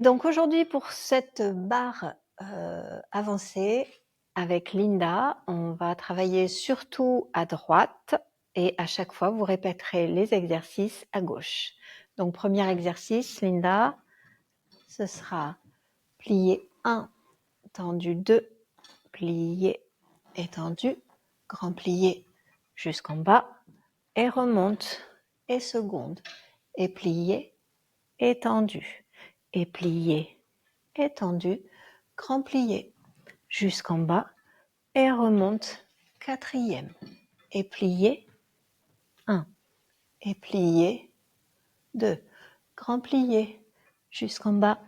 Donc aujourd'hui pour cette barre, avancée avec Linda, on va travailler surtout à droite et à chaque fois vous répéterez les exercices à gauche. Donc premier exercice Linda, ce sera plié 1, tendu 2, plié, étendu, grand plié jusqu'en bas et remonte et seconde et plié, étendu et plié, étendu, grand plié jusqu'en bas et remonte, quatrième, et plié, 1, et plié, 2, grand plié jusqu'en bas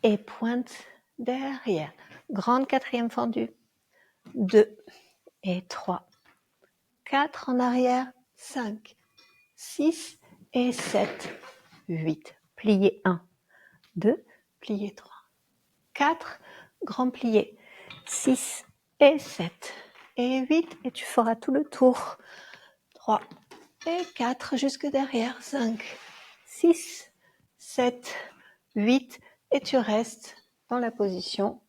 et pointe derrière, grande quatrième fendue, 2 et 3, 4 en arrière, 5, 6 et 7, 8, plié 1, 2, plié 3, 4, grand plié, 6 et 7 et 8 et tu feras tout le tour. 3 et 4 jusque derrière, 5, 6, 7, 8 et tu restes dans la position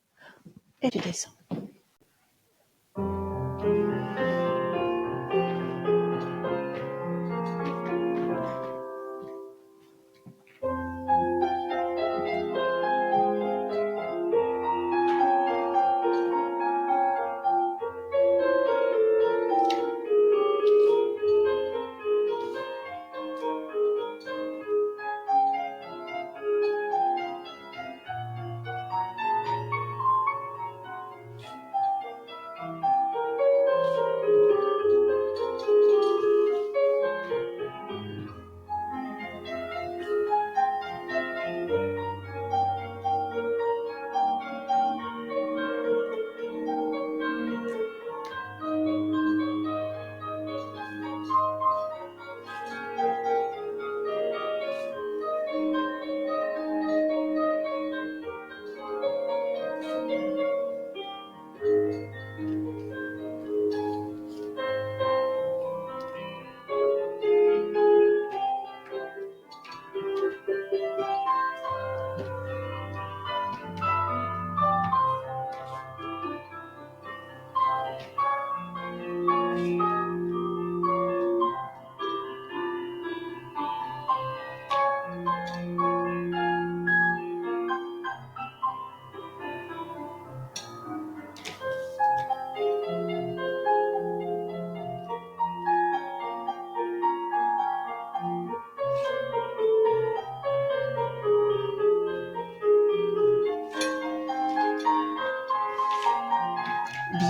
et tu descends.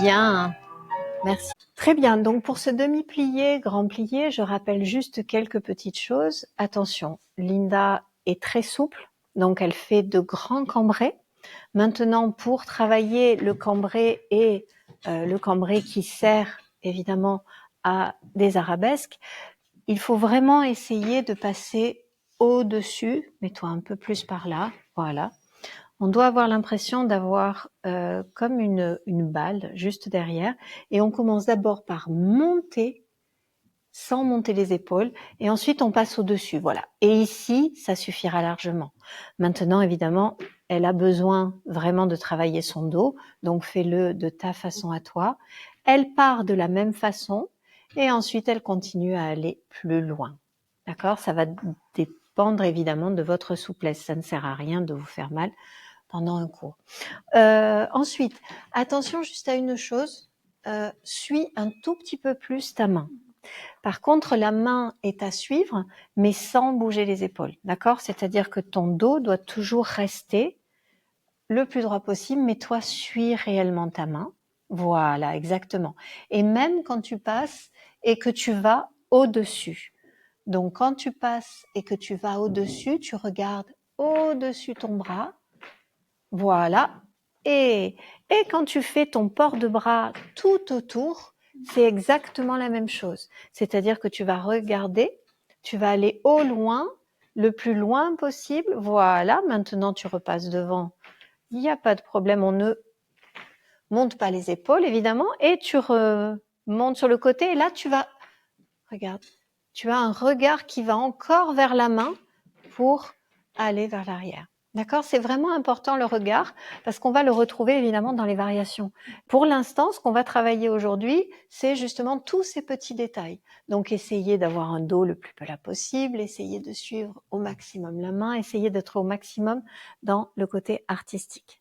Bien, merci. Très bien, donc pour ce demi-plié, grand plié, je rappelle juste quelques petites choses. Attention, Linda est très souple, donc elle fait de grands cambrés. Maintenant, pour travailler le cambré et le cambré qui sert évidemment à des arabesques, il faut vraiment essayer de passer au-dessus. Mets-toi un peu plus par là, voilà. On doit avoir l'impression d'avoir comme une balle juste derrière et on commence d'abord par monter sans monter les épaules et ensuite on passe au-dessus, voilà. Et ici, ça suffira largement. Maintenant, évidemment, elle a besoin vraiment de travailler son dos, donc fais-le de ta façon à toi. Elle part de la même façon et ensuite elle continue à aller plus loin. D'accord? Ça va dépendre évidemment de votre souplesse. Ça ne sert à rien de vous faire mal pendant un cours. Ensuite, attention juste à une chose, suis un tout petit peu plus ta main. Par contre, la main est à suivre, mais sans bouger les épaules, d'accord? C'est-à-dire que ton dos doit toujours rester le plus droit possible, mais toi, suis réellement ta main. Voilà, exactement. Et même quand tu passes et que tu vas au-dessus. Donc, quand tu passes et que tu vas au-dessus, tu regardes au-dessus ton bras. Voilà. Et quand tu fais ton port de bras tout autour, c'est exactement la même chose. C'est-à-dire que tu vas regarder, tu vas aller au loin, le plus loin possible. Voilà, maintenant tu repasses devant. Il n'y a pas de problème, on ne monte pas les épaules évidemment et tu remontes sur le côté et là tu vas, regarde, tu as un regard qui va encore vers la main pour aller vers l'arrière. D'accord? C'est vraiment important le regard parce qu'on va le retrouver évidemment dans les variations. Pour l'instant, ce qu'on va travailler aujourd'hui, c'est justement tous ces petits détails. Donc, essayer d'avoir un dos le plus plat possible, essayer de suivre au maximum la main, essayer d'être au maximum dans le côté artistique.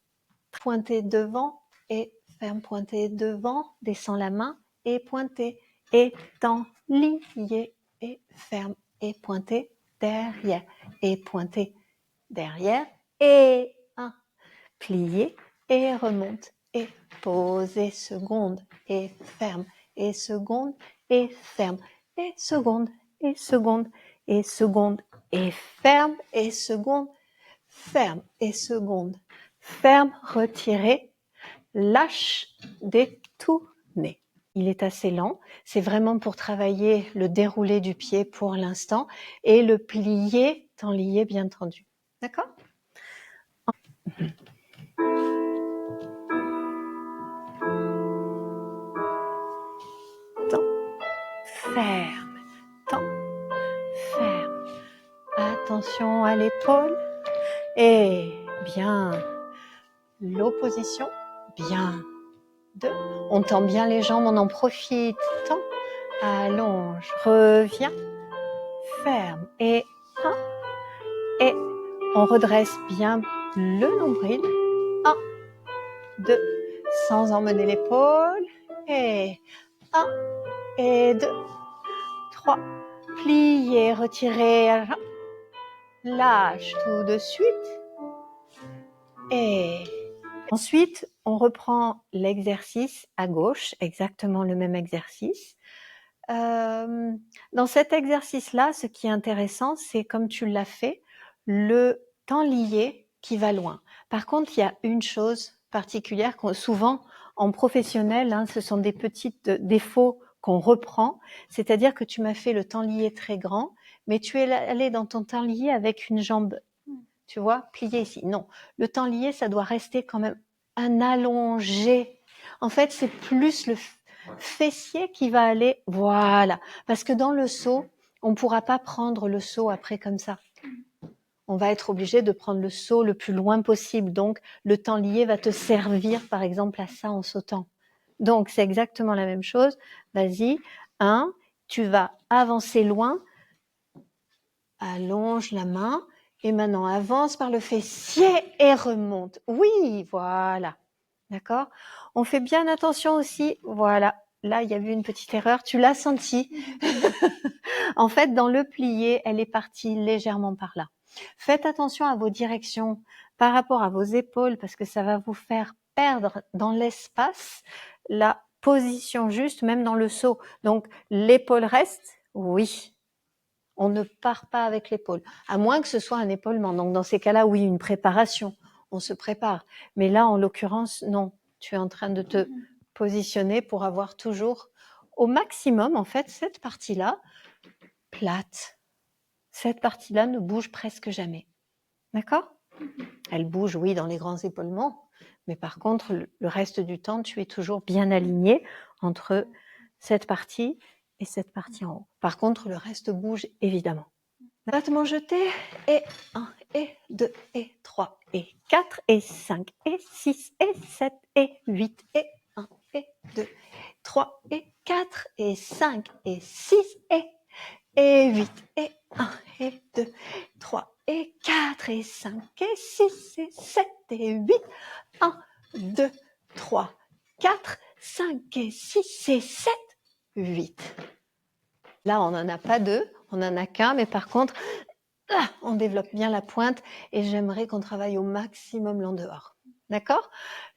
Pointer devant et ferme, pointer devant, descend la main et pointer, étend, lié et ferme et pointer derrière et pointer derrière et un, plier et remonte et poser seconde et ferme et seconde et ferme et seconde et seconde et seconde et ferme et seconde, ferme et seconde, ferme, retirer, lâche, détourner. Il est assez lent, c'est vraiment pour travailler le déroulé du pied pour l'instant et le plié, temps lié bien tendu. D'accord? Ferme, temps, ferme. Attention à l'épaule et bien. L'opposition, bien. 2. On tend bien les jambes, on en profite. Tend, allonge, reviens, ferme et 1. Et on redresse bien le nombril. 1, 2, sans emmener l'épaule. Et 1 et 2, 3. Plier, retirer, lâche tout de suite. Et ensuite, on reprend l'exercice à gauche, exactement le même exercice. Dans cet exercice-là, ce qui est intéressant, c'est comme tu l'as fait, le temps lié qui va loin. Par contre, il y a une chose particulière qu'on souvent en professionnel, ce sont des petits défauts qu'on reprend, c'est-à-dire que tu m'as fait le temps lié très grand, mais tu es allé dans ton temps lié avec une jambe, tu vois, pliée ici. Non, le temps lié, ça doit rester quand même un allongé. En fait, c'est plus le fessier qui va aller, voilà. Parce que dans le saut, on ne pourra pas prendre le saut après comme ça. On va être obligé de prendre le saut le plus loin possible. Donc, le temps lié va te servir, par exemple, à ça en sautant. Donc, c'est exactement la même chose. Vas-y. 1, tu vas avancer loin. Allonge la main. Et maintenant, avance par le fessier et remonte. Oui, voilà. D'accord? On fait bien attention aussi. Voilà. Là, il y a eu une petite erreur. Tu l'as senti. En fait, dans le plié, elle est partie légèrement par là. Faites attention à vos directions par rapport à vos épaules parce que ça va vous faire perdre dans l'espace la position juste, même dans le saut. Donc, l'épaule reste, oui. On ne part pas avec l'épaule, à moins que ce soit un épaulement. Donc, dans ces cas-là, oui, une préparation. On se prépare. Mais là, en l'occurrence, non. Tu es en train de te positionner pour avoir toujours au maximum, en fait, cette partie-là plate. Cette partie-là ne bouge presque jamais. D'accord? Elle bouge, oui, dans les grands épaulements, mais par contre, le reste du temps, tu es toujours bien aligné entre cette partie et cette partie en haut. Par contre, le reste bouge évidemment. Battement jeté, et 1, et 2, et 3, et 4, et 5, et 6, et 7, et 8, et 1, et 2, 3, et 4, et 5, et 6, et 8, et 1, et 2, 3, et 4, et 5, et 6, et 7, et 8, 1, 2, 3, 4, 5, et 6, et 7, 8. Là, on n'en a pas deux, on n'en a qu'un, mais par contre, là, on développe bien la pointe et j'aimerais qu'on travaille au maximum l'en dehors. D'accord?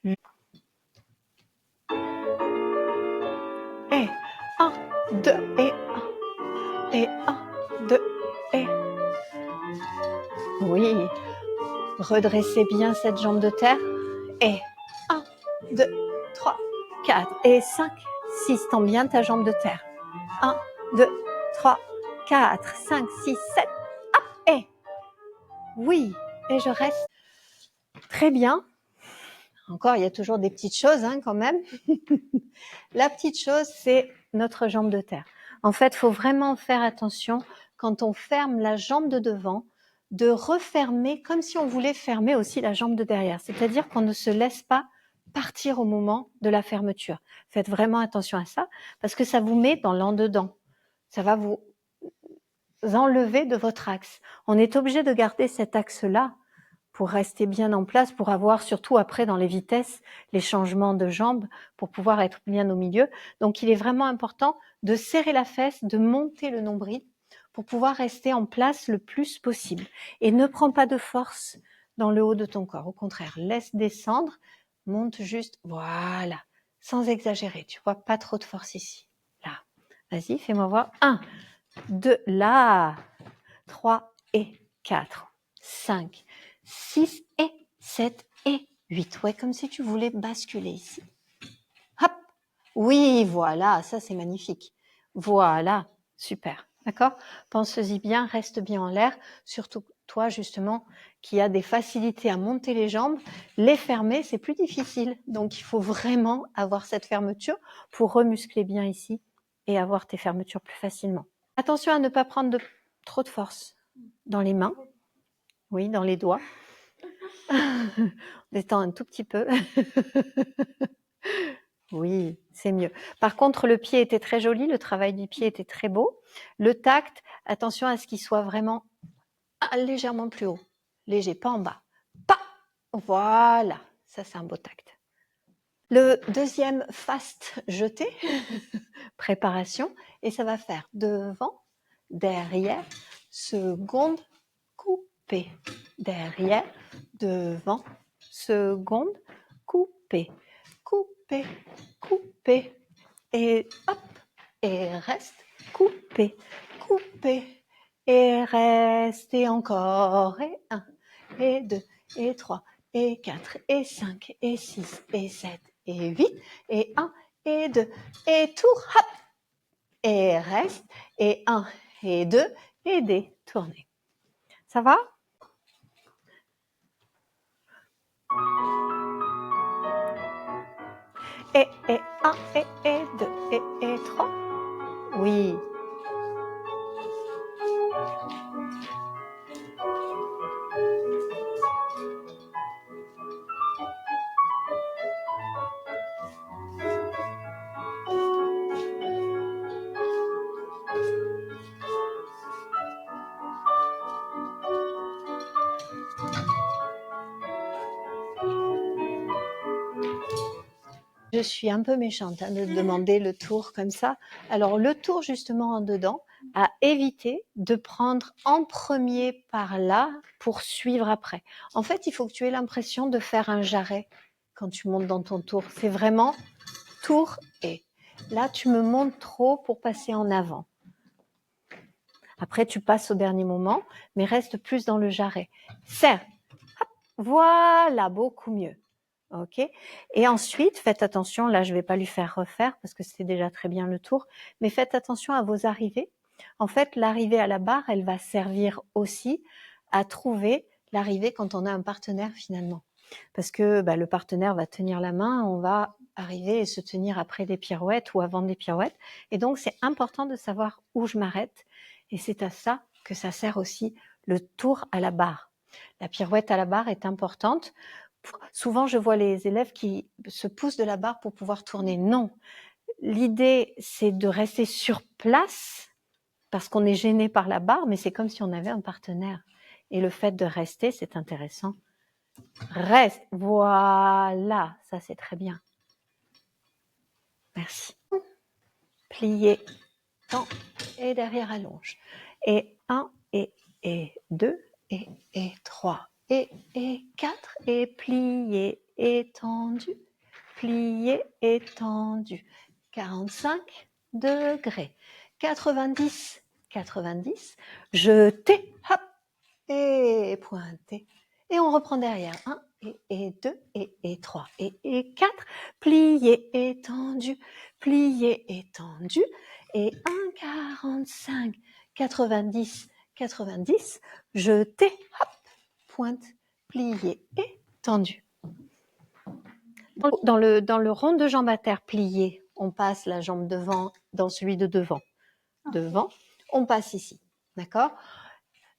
Et 1, 2, et 1, et 1, 2, et... Oui. Redressez bien cette jambe de terre. Et 1, 2, 3, 4, et 5, 6. Tends bien ta jambe de terre. 1, 2, 3, 4, 5, 6, 7. Hop, et oui, et je reste. Très bien. Encore, il y a toujours des petites choses quand même. La petite chose, c'est notre jambe de terre. En fait, il faut vraiment faire attention quand on ferme la jambe de devant de refermer comme si on voulait fermer aussi la jambe de derrière. C'est-à-dire qu'on ne se laisse pas partir au moment de la fermeture. Faites vraiment attention à ça parce que ça vous met dans l'en-dedans. Ça va vous enlever de votre axe. On est obligé de garder cet axe-là pour rester bien en place, pour avoir surtout après dans les vitesses, les changements de jambes, pour pouvoir être bien au milieu. Donc il est vraiment important de serrer la fesse, de monter le nombril pour pouvoir rester en place le plus possible. Et ne prends pas de force dans le haut de ton corps. Au contraire, laisse descendre, monte juste, voilà, sans exagérer. Tu vois, pas trop de force ici. Là. Vas-y, fais-moi voir. 1, 2, là. 3 et 4, 5, 6 et 7 et 8. Ouais, comme si tu voulais basculer ici. Hop. Oui, voilà, ça c'est magnifique. Voilà, super. D'accord? Pense-y bien, reste bien en l'air. Surtout toi, justement, qui a des facilités à monter les jambes, les fermer, c'est plus difficile. Donc, il faut vraiment avoir cette fermeture pour remuscler bien ici et avoir tes fermetures plus facilement. Attention à ne pas prendre trop de force dans les mains, oui, dans les doigts. Détends un tout petit peu. Oui, c'est mieux. Par contre, le pied était très joli, le travail du pied était très beau. Le tact, attention à ce qu'il soit vraiment légèrement plus haut. Léger, pas en bas. Pas. Voilà, ça c'est un beau tact. Le deuxième fast jeté, préparation, et ça va faire devant, derrière, seconde, coupé, derrière, devant, seconde, coupé, coupé, coupé, et hop, et reste, coupé, coupé, et reste, et encore, et 1, et 2, et 3, et 4, et 5, et 6, et 7, et 8, et 1, et 2, et tour, hop, et reste, et 1, et 2, et détournez. Ça va? Et 1, et 2, et 3. Oui. Je suis un peu méchante de demander le tour comme ça. Alors le tour justement en dedans, à éviter de prendre en premier par là pour suivre après. En fait, il faut que tu aies l'impression de faire un jarret quand tu montes dans ton tour. C'est vraiment tour et là tu me montes trop pour passer en avant. Après tu passes au dernier moment, mais reste plus dans le jarret. Serre. Hop, voilà, beaucoup mieux. Ok. Et ensuite, faites attention, là je ne vais pas lui faire refaire parce que c'est déjà très bien le tour, mais faites attention à vos arrivées. En fait, l'arrivée à la barre, elle va servir aussi à trouver l'arrivée quand on a un partenaire finalement. Parce que le partenaire va tenir la main, on va arriver et se tenir après des pirouettes ou avant des pirouettes. Et donc, c'est important de savoir où je m'arrête. Et c'est à ça que ça sert aussi le tour à la barre. La pirouette à la barre est importante. Souvent, je vois les élèves qui se poussent de la barre pour pouvoir tourner. Non, l'idée, c'est de rester sur place parce qu'on est gêné par la barre, mais c'est comme si on avait un partenaire. Et le fait de rester, c'est intéressant. Reste, voilà, ça c'est très bien. Merci. Plier, temps, et derrière allonge. Et 1, et 2, et 3, et 4, et plier, étendu, plié, étendu. 45 degrés. 90, 90. Jeter, hop, et pointer. Et on reprend derrière. 1, et 2, et 3, et 4. Plié, étendu, plié, étendu. Et 1, 45, 90, 90. Jeter, hop, pointe, plié, étendu. Dans le rond de jambe à terre plié, on passe la jambe devant dans celui de devant. Devant, on passe ici. D'accord?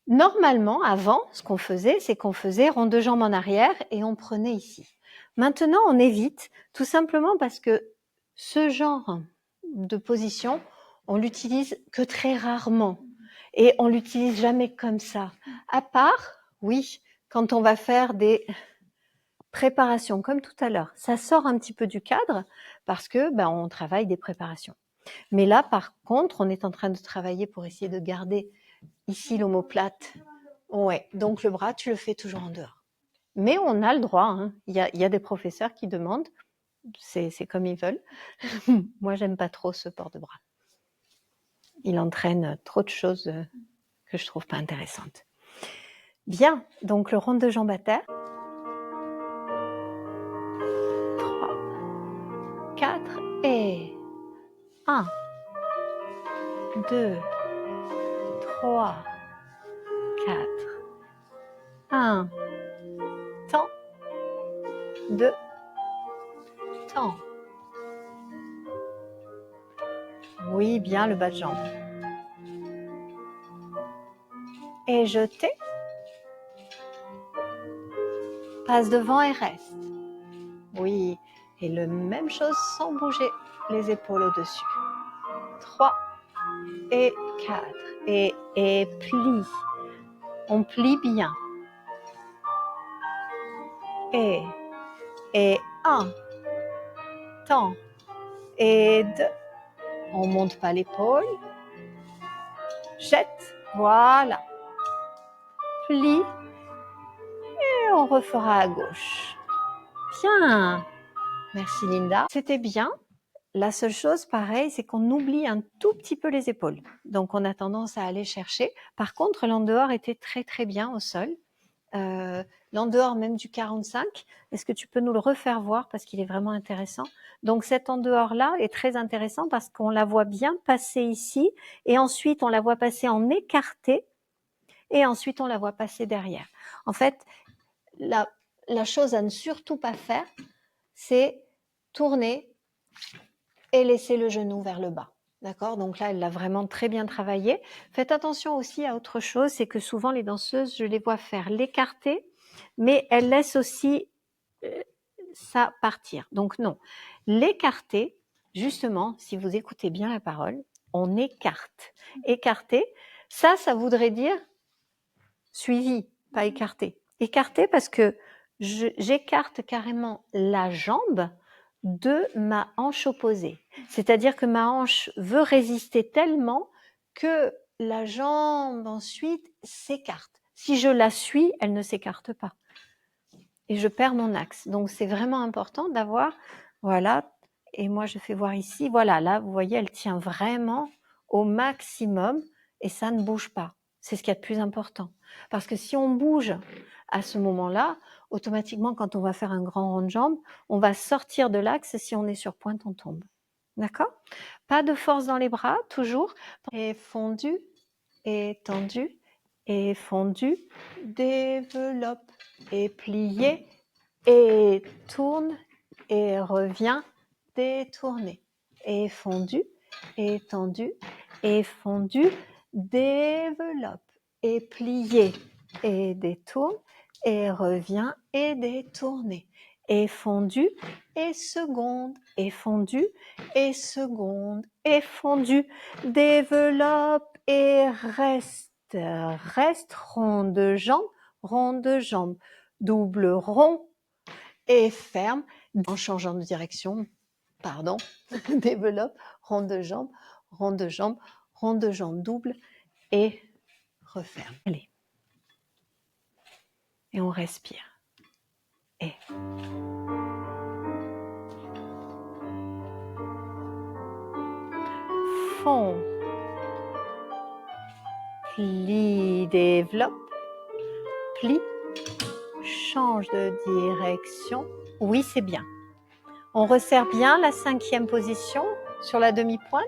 Normalement, avant, ce qu'on faisait, c'est qu'on faisait rond de jambe en arrière et on prenait ici. Maintenant, on évite, tout simplement parce que ce genre de position, on l'utilise que très rarement et on l'utilise jamais comme ça. À part, oui, quand on va faire des préparations comme tout à l'heure. Ça sort un petit peu du cadre parce que on travaille des préparations. Mais là, par contre, on est en train de travailler pour essayer de garder ici l'omoplate. Ouais, donc le bras, tu le fais toujours en dehors. Mais on a le droit, hein. Il y a des professeurs qui demandent, c'est comme ils veulent. Moi, j'aime pas trop ce port de bras. Il entraîne trop de choses que je trouve pas intéressantes. Bien, donc le rond de jambe à terre. 3, 4 et 1, 2, 3, 4, 1, temps, 2, temps. Oui, bien le bas de jambe. Et jeter. Passe devant et reste. Oui, et le même chose sans bouger les épaules au-dessus. 3 et 4. Et plie. On plie bien. Et 1. Temps. Et 2. On monte pas l'épaule. Jette. Voilà. Plie. Et on refera à gauche. Bien. Merci Linda. C'était bien. La seule chose, pareil, c'est qu'on oublie un tout petit peu les épaules. Donc, on a tendance à aller chercher. Par contre, l'en-dehors était très, très bien au sol. L'en-dehors même du 45. Est-ce que tu peux nous le refaire voir parce qu'il est vraiment intéressant? Donc, cet en-dehors-là est très intéressant parce qu'on la voit bien passer ici et ensuite, on la voit passer en écarté et ensuite, on la voit passer derrière. En fait, la chose à ne surtout pas faire, c'est tourner et laisser le genou vers le bas. D'accord? Donc là, elle l'a vraiment très bien travaillé. Faites attention aussi à autre chose, c'est que souvent les danseuses, je les vois faire l'écarté, mais elles laissent aussi ça partir. Donc non, l'écarté, justement, si vous écoutez bien la parole, on écarte. Écarté, ça voudrait dire suivi, pas écarté. Écarté parce que j'écarte carrément la jambe de ma hanche opposée. C'est-à-dire que ma hanche veut résister tellement que la jambe ensuite s'écarte. Si je la suis, elle ne s'écarte pas. Et je perds mon axe. Donc c'est vraiment important d'avoir, voilà, et moi je fais voir ici, voilà, là vous voyez, elle tient vraiment au maximum et ça ne bouge pas. C'est ce qu'il y a de plus important. Parce que si on bouge à ce moment-là, automatiquement, quand on va faire un grand rond de jambe, on va sortir de l'axe. Si on est sur pointe, on tombe. D'accord? Pas de force dans les bras, toujours. Et fondu, et tendu, et fondu, développe, et plié, et tourne, et revient, détourné, et fondu, et tendu, et fondu, développe, et plié, et détourne, et revient, et détourné, et fondu, et seconde, et fondu, et seconde, et fondu, développe, et reste, reste, rond de jambe, double rond, et ferme, en changeant de direction, pardon, développe, rond de jambe, rond de jambe, rond de jambe double, et referme. Allez. Et on respire. Et. Fond. Plie, développe. Plie. Change de direction. Oui, c'est bien. On resserre bien la 5e position sur la demi-pointe.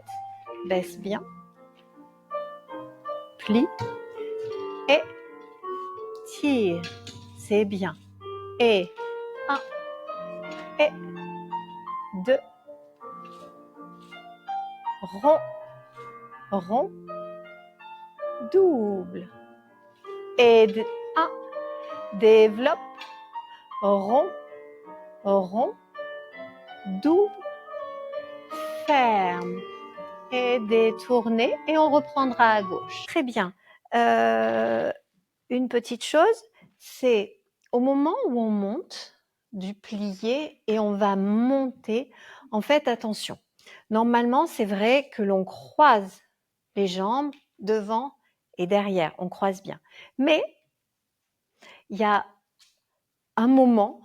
Baisse bien. Plie. Et tire. C'est bien. Et 1. Et 2. Rond. Rond. Double. et 1, développe, rond, rond, double, ferme et détourner et on reprendra à gauche. Très bien. Une petite chose, c'est au moment où on monte du plié et on va monter, en fait, attention. Normalement, c'est vrai que l'on croise les jambes devant et derrière, on croise bien. Mais il y a un moment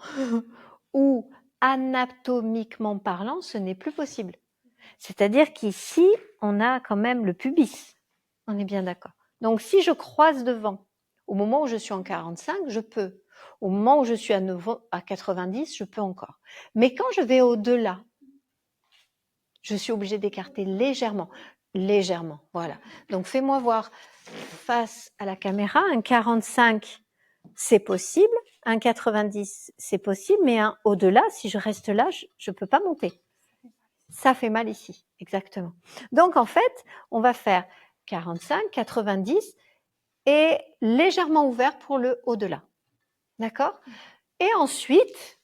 où, anatomiquement parlant, ce n'est plus possible. C'est-à-dire qu'ici, on a quand même le pubis. On est bien d'accord. Donc, si je croise devant, au moment où je suis en 45, je peux. Au moment où je suis à 90, je peux encore. Mais quand je vais au-delà, je suis obligée d'écarter légèrement. Légèrement, voilà. Donc, fais-moi voir face à la caméra. Un 45, c'est possible. Un 90, c'est possible. Mais un au-delà, si je reste là, je ne peux pas monter. Ça fait mal ici, exactement. Donc, en fait, on va faire 45, 90 et légèrement ouvert pour le au-delà. D'accord? Et ensuite,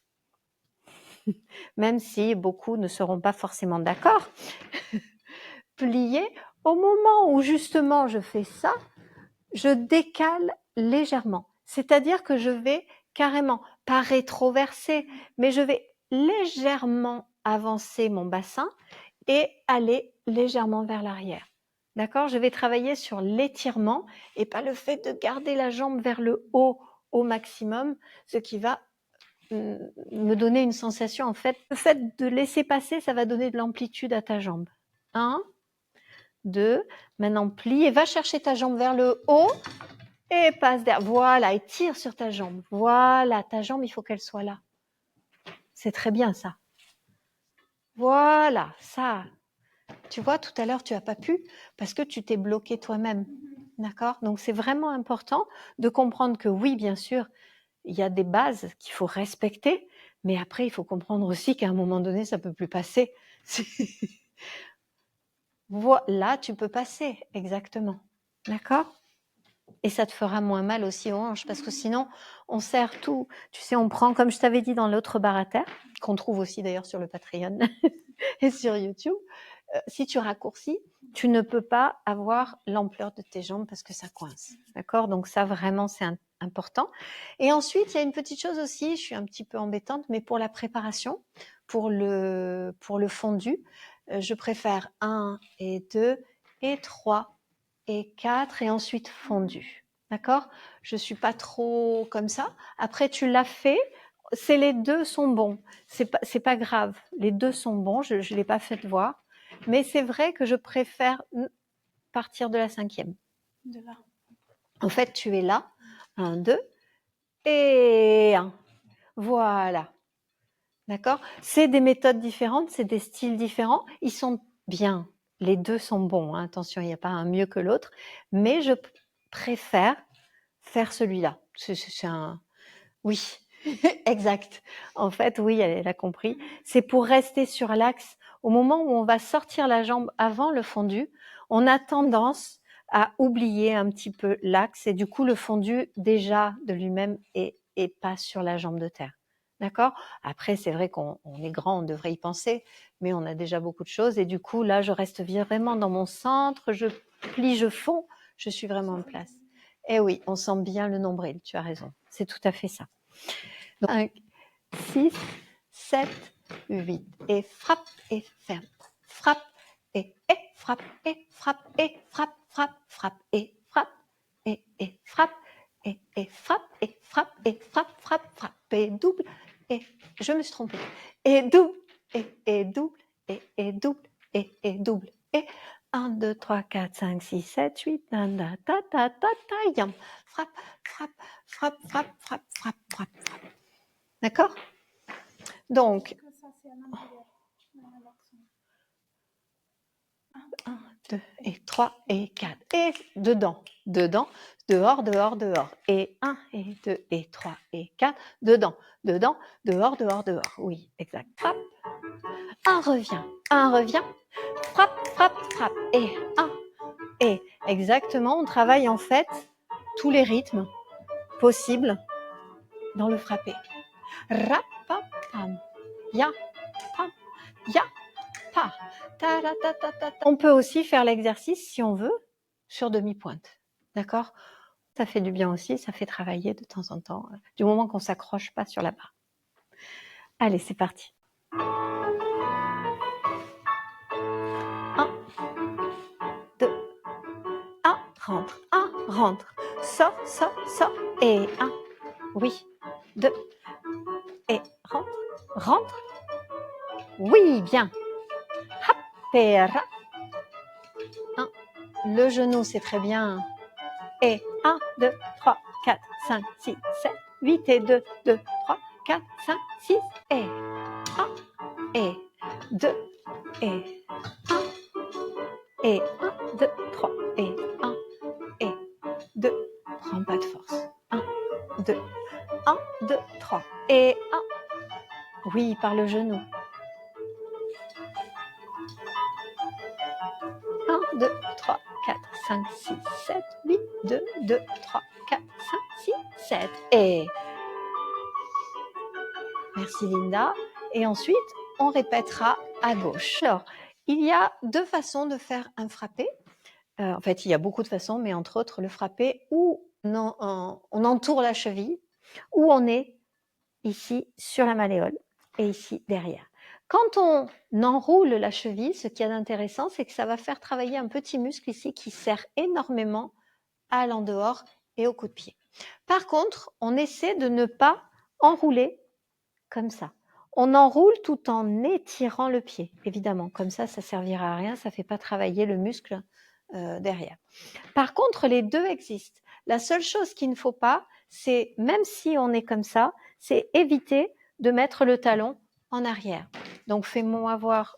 même si beaucoup ne seront pas forcément d'accord, plier, au moment où justement je fais ça, je décale légèrement. C'est-à-dire que je vais carrément, pas rétroverser, mais je vais légèrement avancer mon bassin et aller légèrement vers l'arrière. D'accord? Je vais travailler sur l'étirement et pas le fait de garder la jambe vers le haut au maximum, ce qui va me donner une sensation, en fait, le fait de laisser passer, ça va donner de l'amplitude à ta jambe. 1, 2, maintenant plie et va chercher ta jambe vers le haut et passe derrière. Voilà, et tire sur ta jambe. Voilà, ta jambe, il faut qu'elle soit là. C'est très bien ça. Voilà, ça. Tu vois, tout à l'heure, tu n'as pas pu parce que tu t'es bloqué toi-même. D'accord? Donc, c'est vraiment important de comprendre que oui, bien sûr, il y a des bases qu'il faut respecter, mais après, il faut comprendre aussi qu'à un moment donné, ça ne peut plus passer. Là, tu peux passer, exactement. D'accord? Et ça te fera moins mal aussi aux hanches parce que sinon, on serre tout. Tu sais, on prend, comme je t'avais dit dans l'autre barre à terre, qu'on trouve aussi d'ailleurs sur le Patreon et sur YouTube. Si tu raccourcis, tu ne peux pas avoir l'ampleur de tes jambes parce que ça coince. D'accord? Donc ça, vraiment, c'est important. Et ensuite, il y a une petite chose aussi, je suis un petit peu embêtante, mais pour la préparation, pour le fondu, je préfère 1 et 2 et 3 et 4 et ensuite fondu. D'accord? Je suis pas trop comme ça. Après, tu l'as fait. C'est les deux sont bons. C'est pas grave. Les deux sont bons. Je l'ai pas fait voir. Mais c'est vrai que je préfère partir de la 5e. De là. En fait, tu es là. 1, 2 et 1. Voilà. D'accord? C'est des méthodes différentes, c'est des styles différents. Ils sont bien. Les deux sont bons. Hein. Attention, il n'y a pas un mieux que l'autre. Mais je préfère faire celui-là. C'est un... Oui, exact. En fait, oui, elle a compris. C'est pour rester sur l'axe. Au moment où on va sortir la jambe avant le fondu, on a tendance à oublier un petit peu l'axe et du coup, le fondu, déjà, de lui-même, est pas sur la jambe de terre. D'accord? Après, c'est vrai qu'on est grand, on devrait y penser, mais on a déjà beaucoup de choses. Et du coup, là, je reste vraiment dans mon centre, je plie, je fonds, je suis vraiment en place. Eh oui, on sent bien le nombril, tu as raison. C'est tout à fait ça. Donc, 5, 6, 7, 8. Et frappe et ferme. Frappe et frappe et frappe et frappe, frappe, frappe et frappe et frappe et frappe et frappe et frappe, frappe, frappe et double. Et je me suis trompée. Et double et double et double et double. Et 1, 2, 3, 4, 5, 6, 7, 8, nanda, ta, ta, ta, ta, yam. Frappe, frappe, frappe, frappe, frappe, frappe, frappe, frappe. D'accord? Donc, 1, 2 et 3 et 4. Et dedans, dedans, dehors, dehors, dehors. Et 1 et 2 et 3 et 4. Dedans, dedans, dehors, dehors, dehors. Oui, exact. Frappe. Un revient. Frappe, frappe, frappe. Et 1. Et exactement, on travaille en fait tous les rythmes possibles dans le frappé. Ra, pa, pam, ya, pa, ya, pa, ta, ra, ta, ta, ta, ta. On peut aussi faire l'exercice, si on veut, sur demi-pointe. D'accord? Ça fait du bien aussi, ça fait travailler de temps en temps, du moment qu'on ne s'accroche pas sur la barre. Allez, c'est parti. 1, 2, 1, rentre, sort, et 1, oui, 2, et rentre, oui, bien, hop, et ra, 1, le genou, c'est très bien, et 1, 2, 3, 4, 5, 6, 7, 8, et 2, 2, 3, 4, 5, 6, et 1, et 2, et 1, et 1, 2, 3, et 1, et 2, prends pas de force, 1, 2, 1, 2, 3, et 1, oui, par le genou, 1, 2, 3, 4, 5, 6, 7, 8, 2, 2, 3, 4, 5, 6, 7, et merci Linda, et ensuite on répétera à gauche. Alors, il y a deux façons de faire un frappé. En fait, il y a beaucoup de façons, mais entre autres le frappé où on entoure la cheville, où on est ici sur la malléole et ici derrière. Quand on enroule la cheville, ce qu'il y a d'intéressant, c'est que ça va faire travailler un petit muscle ici qui sert énormément à l'endehors et au coup de pied. Par contre, on essaie de ne pas enrouler comme ça. On enroule tout en étirant le pied, évidemment. Comme ça, ça servira à rien, ça ne fait pas travailler le muscle derrière. Par contre, les deux existent. La seule chose qu'il ne faut pas, c'est, même si on est comme ça, c'est éviter de mettre le talon en arrière. Donc, fais-moi voir.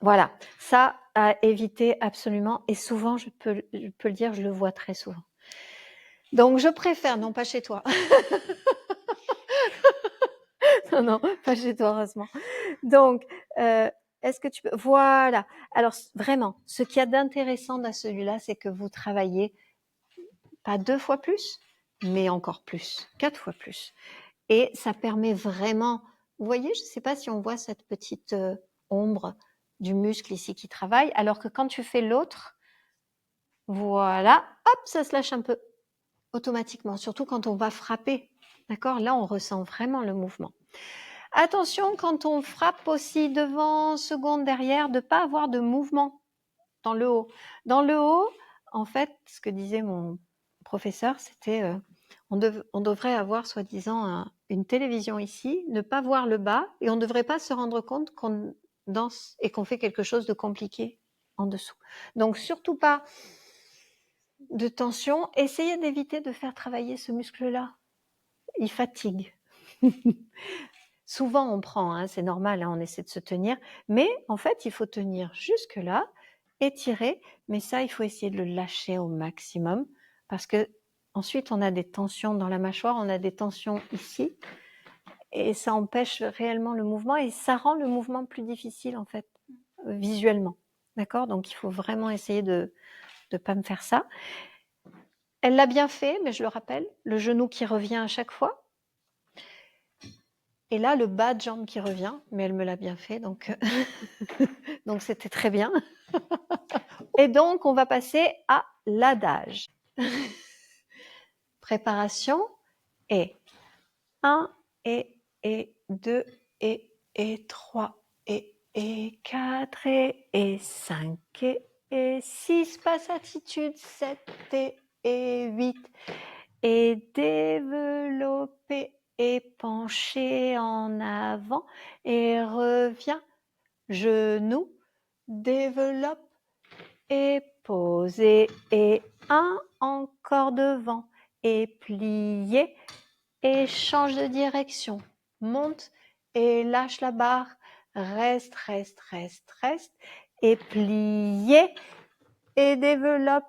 Voilà, ça à éviter absolument. Et souvent, je peux le dire, je le vois très souvent. Donc, je préfère, non pas chez toi. non, pas chez toi, heureusement. Donc, est-ce que tu peux... Voilà. Alors, vraiment, ce qu'il y a d'intéressant dans celui-là, c'est que vous travaillez pas 2 fois plus, mais encore plus, 4 fois plus. Et ça permet vraiment... Vous voyez, je ne sais pas si on voit cette petite ombre du muscle ici qui travaille, alors que quand tu fais l'autre, voilà, hop, ça se lâche un peu automatiquement, surtout quand on va frapper. D'accord? Là, on ressent vraiment le mouvement. Attention, quand on frappe aussi devant, seconde, derrière, de ne pas avoir de mouvement dans le haut. Dans le haut, en fait, ce que disait mon professeur, c'était on devrait avoir soi-disant une télévision ici, ne pas voir le bas, et on ne devrait pas se rendre compte qu'on danse et qu'on fait quelque chose de compliqué en dessous. Donc, surtout pas de tension. Essayez d'éviter de faire travailler ce muscle-là. Il fatigue. Souvent, on prend, hein, c'est normal, hein, on essaie de se tenir, mais en fait, il faut tenir jusque-là, étirer, mais ça, il faut essayer de le lâcher au maximum, parce que ensuite, on a des tensions dans la mâchoire, on a des tensions ici, et ça empêche réellement le mouvement, et ça rend le mouvement plus difficile, en fait, visuellement. D'accord? Donc, il faut vraiment essayer de ne pas me faire ça. Elle l'a bien fait, mais je le rappelle, le genou qui revient à chaque fois. Et là, le bas de jambe qui revient, mais elle me l'a bien fait, donc donc c'était très bien. Et donc, on va passer à l'adage. Préparation et 1 et 2 et 3 et 4 et 5 et 6, passe attitude 7 et 8 et développer et pencher en avant et reviens, genou, développe et poser et 1 encore devant et plier et change de direction, monte et lâche la barre, reste et plier et développe,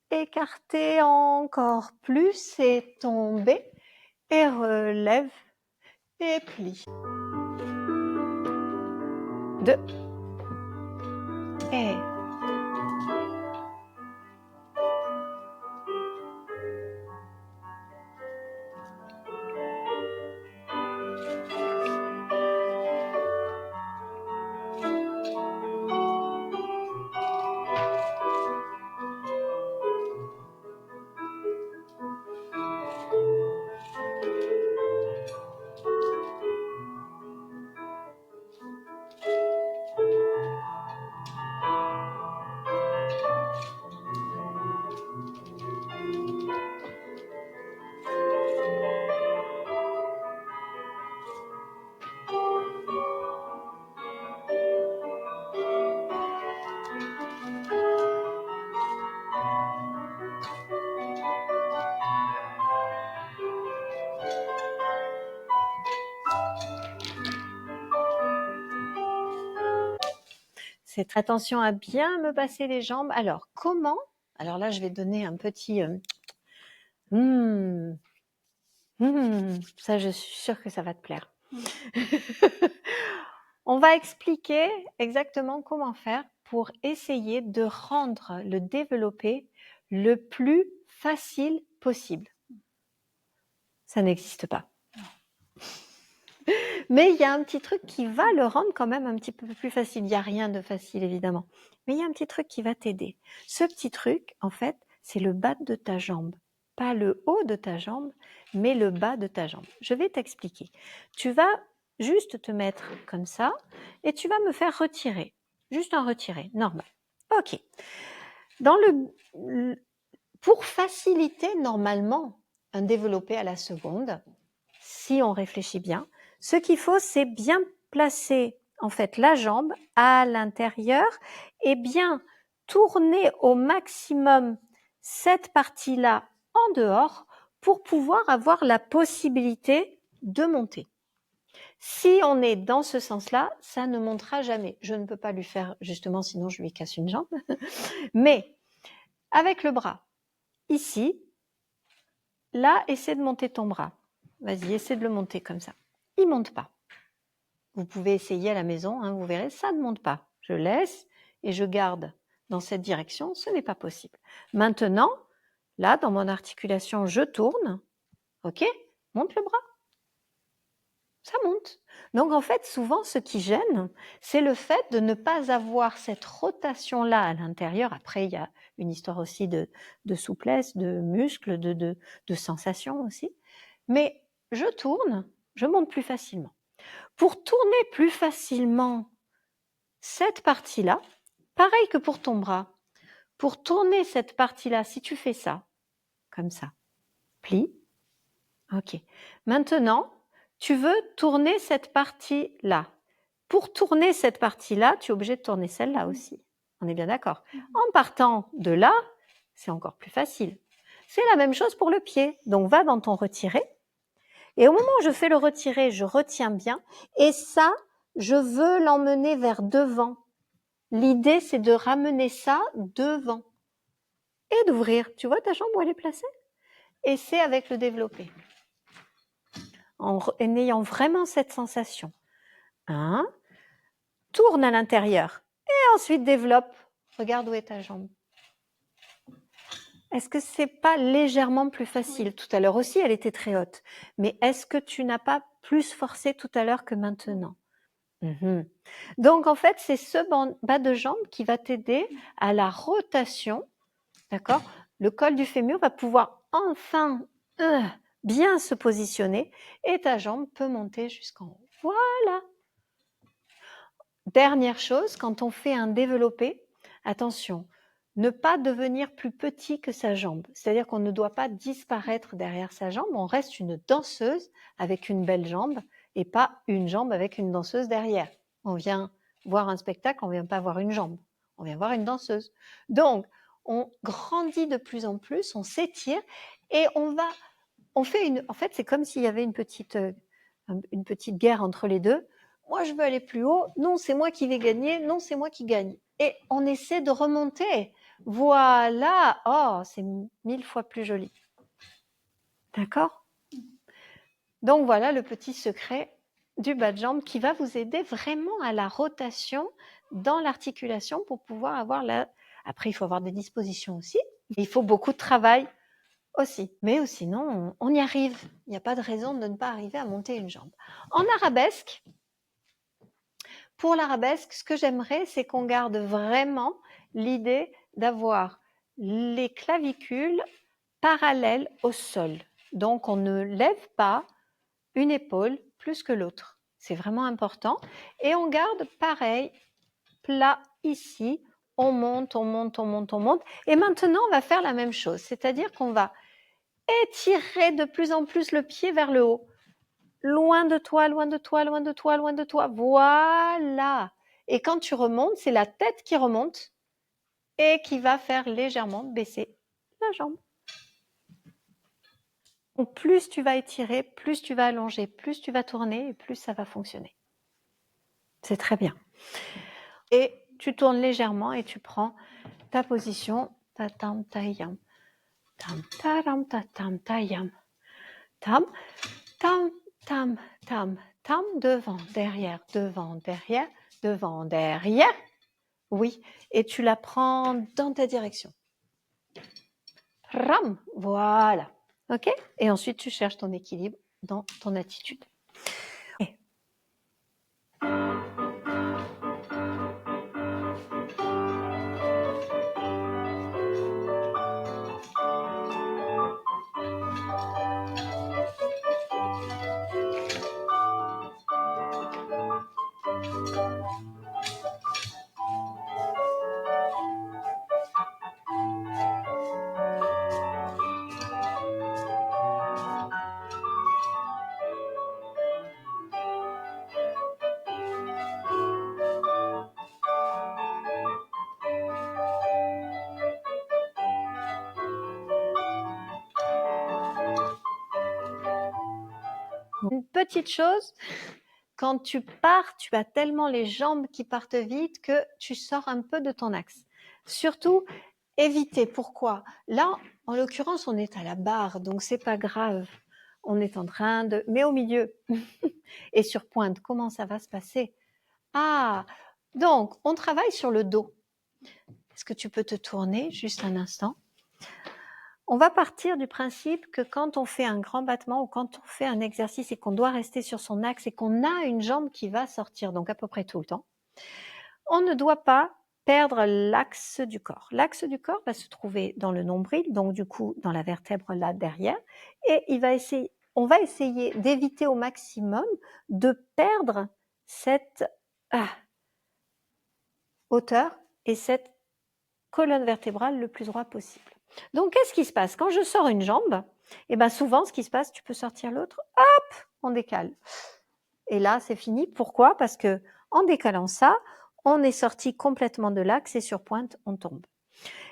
écarter encore plus et tomber et relève et plie. 2 et Attention à bien me passer les jambes. Alors, comment? Alors là, je vais donner un petit... ça, je suis sûre que ça va te plaire. On va expliquer exactement comment faire pour essayer de rendre le développé le plus facile possible. Ça n'existe pas. Mais il y a un petit truc qui va le rendre quand même un petit peu plus facile. Il n'y a rien de facile, évidemment. Mais il y a un petit truc qui va t'aider. Ce petit truc, en fait, c'est le bas de ta jambe. Pas le haut de ta jambe, mais le bas de ta jambe. Je vais t'expliquer. Tu vas juste te mettre comme ça et tu vas me faire retirer. Juste un retiré, normal. OK. Pour faciliter normalement un développé à la seconde, si on réfléchit bien, ce qu'il faut, c'est bien placer en fait la jambe à l'intérieur et bien tourner au maximum cette partie-là en dehors pour pouvoir avoir la possibilité de monter. Si on est dans ce sens-là, ça ne montera jamais. Je ne peux pas lui faire justement, sinon je lui casse une jambe. Mais avec le bras, ici, là, essaie de monter ton bras. Vas-y, essaie de le monter comme ça. Il monte pas. Vous pouvez essayer à la maison, hein, vous verrez, ça ne monte pas. Je laisse et je garde dans cette direction, ce n'est pas possible. Maintenant, là, dans mon articulation, je tourne. OK? Monte le bras. Ça monte. Donc, en fait, souvent, ce qui gêne, c'est le fait de ne pas avoir cette rotation-là à l'intérieur. Après, il y a une histoire aussi de souplesse, de muscles, de sensations aussi. Mais je tourne, je monte plus facilement. Pour tourner plus facilement cette partie-là, pareil que pour ton bras, pour tourner cette partie-là, si tu fais ça, comme ça, plie, ok. Maintenant, tu veux tourner cette partie-là. Pour tourner cette partie-là, tu es obligé de tourner celle-là aussi. On est bien d'accord. En partant de là, c'est encore plus facile. C'est la même chose pour le pied. Donc, va dans ton retiré. Et au moment où je fais le retiré, je retiens bien. Et ça, je veux l'emmener vers devant. L'idée, c'est de ramener ça devant. Et d'ouvrir. Tu vois ta jambe où elle est placée? Et c'est avec le développé. En ayant vraiment cette sensation. Tourne à l'intérieur. Et ensuite développe. Regarde où est ta jambe. Est-ce que c'est pas légèrement plus facile? Oui. Tout à l'heure aussi, elle était très haute. Mais est-ce que tu n'as pas plus forcé tout à l'heure que maintenant? Donc, en fait, c'est ce bas de jambe qui va t'aider à la rotation. D'accord? Le col du fémur va pouvoir enfin bien se positionner et ta jambe peut monter jusqu'en haut. Voilà. Dernière chose, quand on fait un développé, attention, ne pas devenir plus petit que sa jambe. C'est-à-dire qu'on ne doit pas disparaître derrière sa jambe, on reste une danseuse avec une belle jambe et pas une jambe avec une danseuse derrière. On vient voir un spectacle, on ne vient pas voir une jambe, on vient voir une danseuse. Donc, on grandit de plus en plus, on s'étire et en fait, c'est comme s'il y avait une petite guerre entre les deux. Moi, je veux aller plus haut. Non, c'est moi qui vais gagner. Non, c'est moi qui gagne. Et on essaie de remonter. Voilà. Oh, c'est 1000 fois plus joli. D'accord? Donc, voilà le petit secret du bas de jambe qui va vous aider vraiment à la rotation dans l'articulation pour pouvoir avoir la... Après, il faut avoir des dispositions aussi. Il faut beaucoup de travail aussi. Mais sinon, on y arrive. Il n'y a pas de raison de ne pas arriver à monter une jambe. En arabesque, pour l'arabesque, ce que j'aimerais, c'est qu'on garde vraiment l'idée d'avoir les clavicules parallèles au sol. Donc, on ne lève pas une épaule plus que l'autre. C'est vraiment important. Et on garde pareil, plat ici. On monte, on monte, on monte, on monte. Et maintenant, on va faire la même chose. C'est-à-dire qu'on va étirer de plus en plus le pied vers le haut. Loin de toi, loin de toi, loin de toi, loin de toi. Voilà. Et quand tu remontes, c'est la tête qui remonte et qui va faire légèrement baisser la jambe. Donc, plus tu vas étirer, plus tu vas allonger, plus tu vas tourner et plus ça va fonctionner. C'est très bien. Et Tu tournes légèrement et tu prends ta position. Ta-tam, ta-yam. Tam, ta-ram, ta-tam, ta-yam. Tam, tam, tam, tam, tam. Devant, derrière, devant, derrière, devant, derrière. Oui, et tu la prends dans ta direction. Ram, voilà. OK? Et ensuite, tu cherches ton équilibre dans ton attitude. Okay. Une petite chose, quand tu pars, tu as tellement les jambes qui partent vite que tu sors un peu de ton axe. Surtout, éviter. Pourquoi? Là, en l'occurrence, on est à la barre, donc c'est pas grave. On est en train de... Mais au milieu et sur pointe, comment ça va se passer? Ah, donc, on travaille sur le dos. Est-ce que tu peux te tourner juste un instant? On va partir du principe que quand on fait un grand battement ou quand on fait un exercice et qu'on doit rester sur son axe et qu'on a une jambe qui va sortir, donc à peu près tout le temps, on ne doit pas perdre l'axe du corps. L'axe du corps va se trouver dans le nombril, donc du coup dans la vertèbre là derrière, et on va essayer d'éviter au maximum de perdre cette hauteur et cette colonne vertébrale le plus droit possible. Donc, qu'est-ce qui se passe? Quand je sors une jambe, eh ben souvent, ce qui se passe, tu peux sortir l'autre, hop, on décale. Et là, c'est fini. Pourquoi? Parce que en décalant ça, on est sorti complètement de l'axe et sur pointe, on tombe.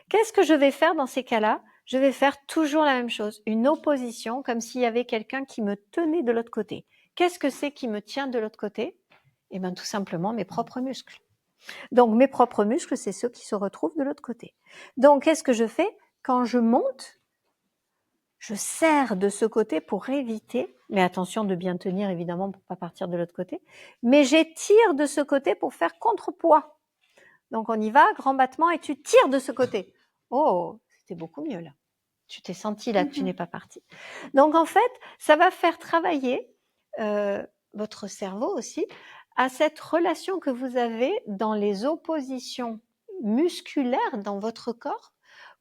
Qu'est-ce que je vais faire dans ces cas-là? Je vais faire toujours la même chose, une opposition, comme s'il y avait quelqu'un qui me tenait de l'autre côté. Qu'est-ce que c'est qui me tient de l'autre côté? Eh bien, tout simplement mes propres muscles. Donc, mes propres muscles, c'est ceux qui se retrouvent de l'autre côté. Donc, qu'est-ce que je fais? Quand je monte, je serre de ce côté pour éviter, mais attention de bien tenir évidemment pour pas partir de l'autre côté, mais j'étire de ce côté pour faire contrepoids. Donc, on y va, grand battement, et tu tires de ce côté. Oh, c'était beaucoup mieux là. Tu t'es senti là que tu n'es pas parti. Donc, en fait, ça va faire travailler votre cerveau aussi à cette relation que vous avez dans les oppositions musculaires dans votre corps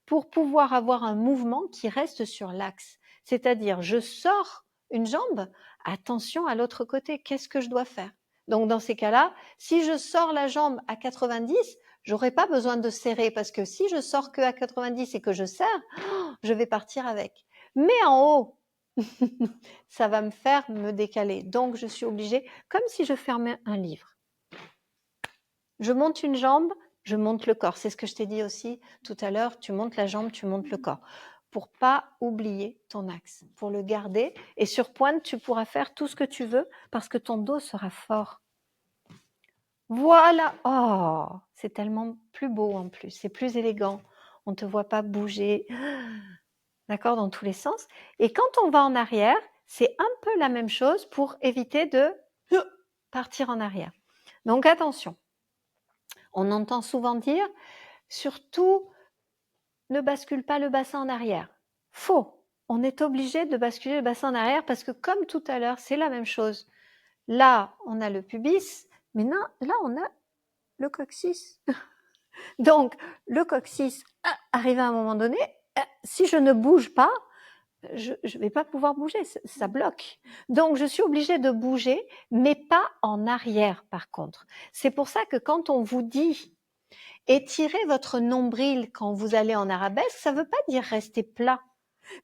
pour pouvoir avoir un mouvement qui reste sur l'axe. C'est-à-dire, je sors une jambe, attention à l'autre côté, qu'est-ce que je dois faire? Donc, dans ces cas-là, si je sors la jambe à 90, j'aurais pas besoin de serrer parce que si je sors que à 90 et que je serre, je vais partir avec. Mais en haut, ça va me faire me décaler. Donc, je suis obligée, comme si je fermais un livre. Je monte une jambe, je monte le corps. C'est ce que je t'ai dit aussi tout à l'heure. Tu montes la jambe, tu montes le corps. Pour pas oublier ton axe, pour le garder. Et sur pointe, tu pourras faire tout ce que tu veux parce que ton dos sera fort. Voilà. Oh, c'est tellement plus beau en plus. C'est plus élégant. On ne te voit pas bouger. D'accord, dans tous les sens. Et quand on va en arrière, c'est un peu la même chose pour éviter de partir en arrière. Donc attention. On entend souvent dire, surtout, ne bascule pas le bassin en arrière. Faux. On est obligé de basculer le bassin en arrière parce que comme tout à l'heure, c'est la même chose. Là, on a le pubis, mais non, là, on a le coccyx. Donc, le coccyx arrive à un moment donné, si je ne bouge pas, je ne vais pas pouvoir bouger, ça bloque. Donc, je suis obligée de bouger, mais pas en arrière, par contre. C'est pour ça que quand on vous dit étirez votre nombril quand vous allez en arabesque, ça ne veut pas dire rester plat,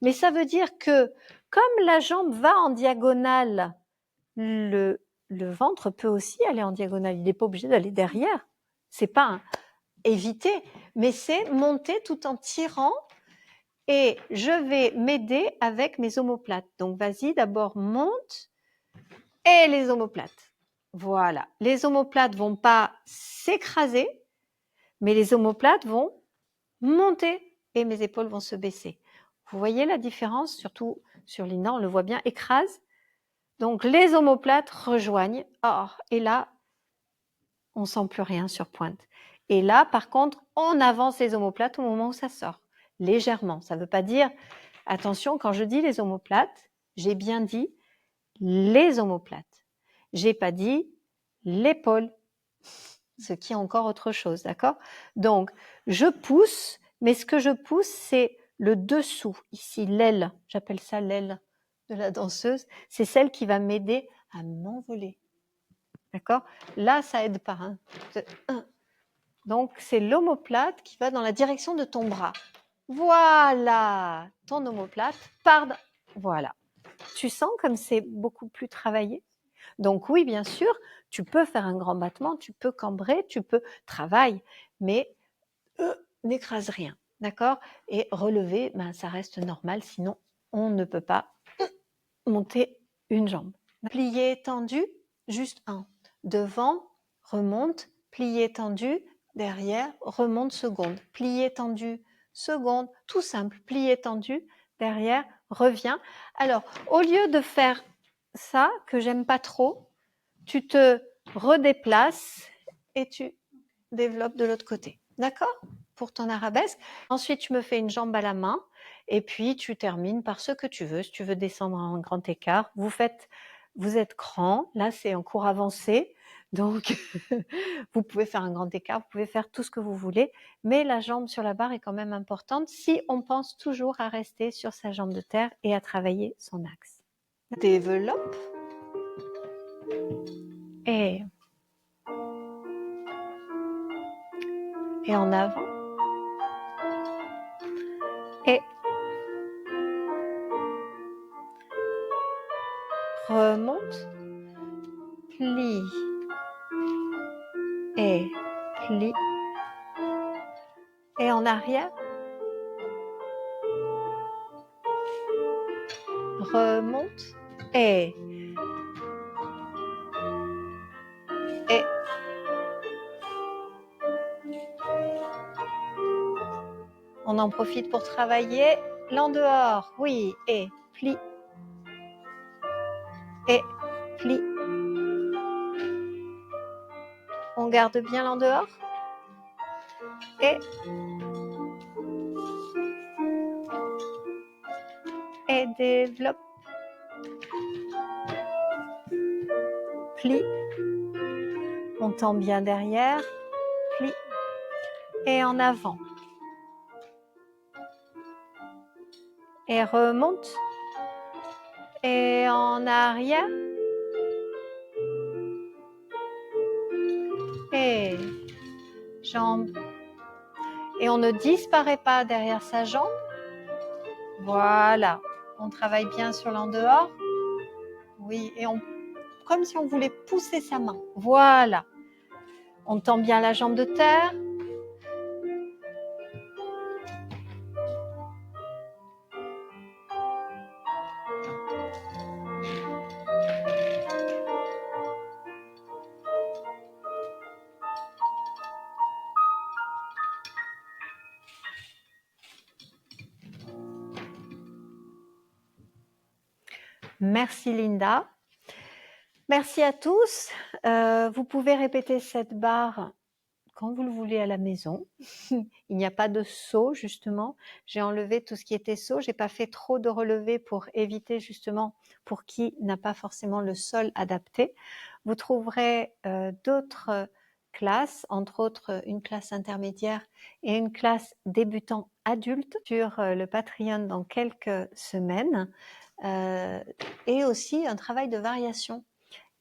mais ça veut dire que comme la jambe va en diagonale, le ventre peut aussi aller en diagonale. Il n'est pas obligé d'aller derrière. C'est pas éviter, mais c'est monter tout en tirant. Et je vais m'aider avec mes omoplates. Donc, vas-y, d'abord monte et les omoplates. Voilà. Les omoplates vont pas s'écraser, Mais les omoplates vont monter et mes épaules vont se baisser. Vous voyez la différence, surtout sur Linda, on le voit bien, écrase. Donc les omoplates rejoignent. Oh, et là, on sent plus rien sur pointe. Et là, par contre, on avance les omoplates au moment où ça sort, légèrement. Ça ne veut pas dire, attention, quand je dis les omoplates, j'ai bien dit les omoplates. J'ai pas dit l'épaule, ce qui est encore autre chose, d'accord? Donc, je pousse, mais ce que je pousse, c'est le dessous, ici, l'aile. J'appelle ça l'aile de la danseuse. C'est celle qui va m'aider à m'envoler. D'accord? Là, ça aide pas. Hein. Donc, c'est l'omoplate qui va dans la direction de ton bras. Voilà, ton omoplate part. Voilà. Tu sens comme c'est beaucoup plus travaillé? Donc oui, bien sûr, tu peux faire un grand battement, tu peux cambrer, tu peux travailler, mais n'écrase rien, d'accord? Et relever, ben, ça reste normal, sinon on ne peut pas monter une jambe. Plié, tendu, juste un. Devant, remonte, plié, tendu, derrière, remonte, seconde. Plié, tendu, seconde, tout simple. Plié, tendu, derrière, reviens. Alors, au lieu de faire ça, que j'aime pas trop, tu te redéplaces et tu développes de l'autre côté. D'accord? Pour ton arabesque. Ensuite, tu me fais une jambe à la main et puis tu termines par ce que tu veux. Si tu veux descendre en grand écart, vous êtes grand. Là, c'est en cours avancé. Donc, vous pouvez faire un grand écart, vous pouvez faire tout ce que vous voulez, mais la jambe sur la barre est quand même importante si on pense toujours à rester sur sa jambe de terre et à travailler son axe. Développe. Et en avant. Et remonte, plie, et plie, et en arrière, remonte, et on en profite pour travailler l'en dehors, oui, et plie, et plie. On garde bien l'en dehors, et développe, plie, on tend bien derrière, plie, et en avant, et remonte, et en arrière, et jambe, et on ne disparaît pas derrière sa jambe, voilà, on travaille bien sur l'en dehors, oui, et comme si on voulait pousser sa main, voilà, on tend bien la jambe de terre, merci Linda. Merci à tous. Vous pouvez répéter cette barre quand vous le voulez à la maison. Il n'y a pas de saut justement. J'ai enlevé tout ce qui était saut. J'ai pas fait trop de relevés pour éviter justement pour qui n'a pas forcément le sol adapté. Vous trouverez d'autres classes, entre autres une classe intermédiaire et une classe débutant adulte sur le Patreon dans quelques semaines. Et aussi un travail de variation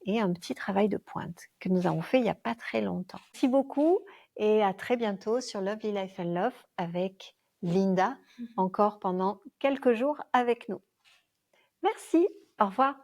et un petit travail de pointe que nous avons fait il n'y a pas très longtemps. Merci beaucoup et à très bientôt sur Lovely Life and Love avec Linda, encore pendant quelques jours avec nous. Merci, au revoir.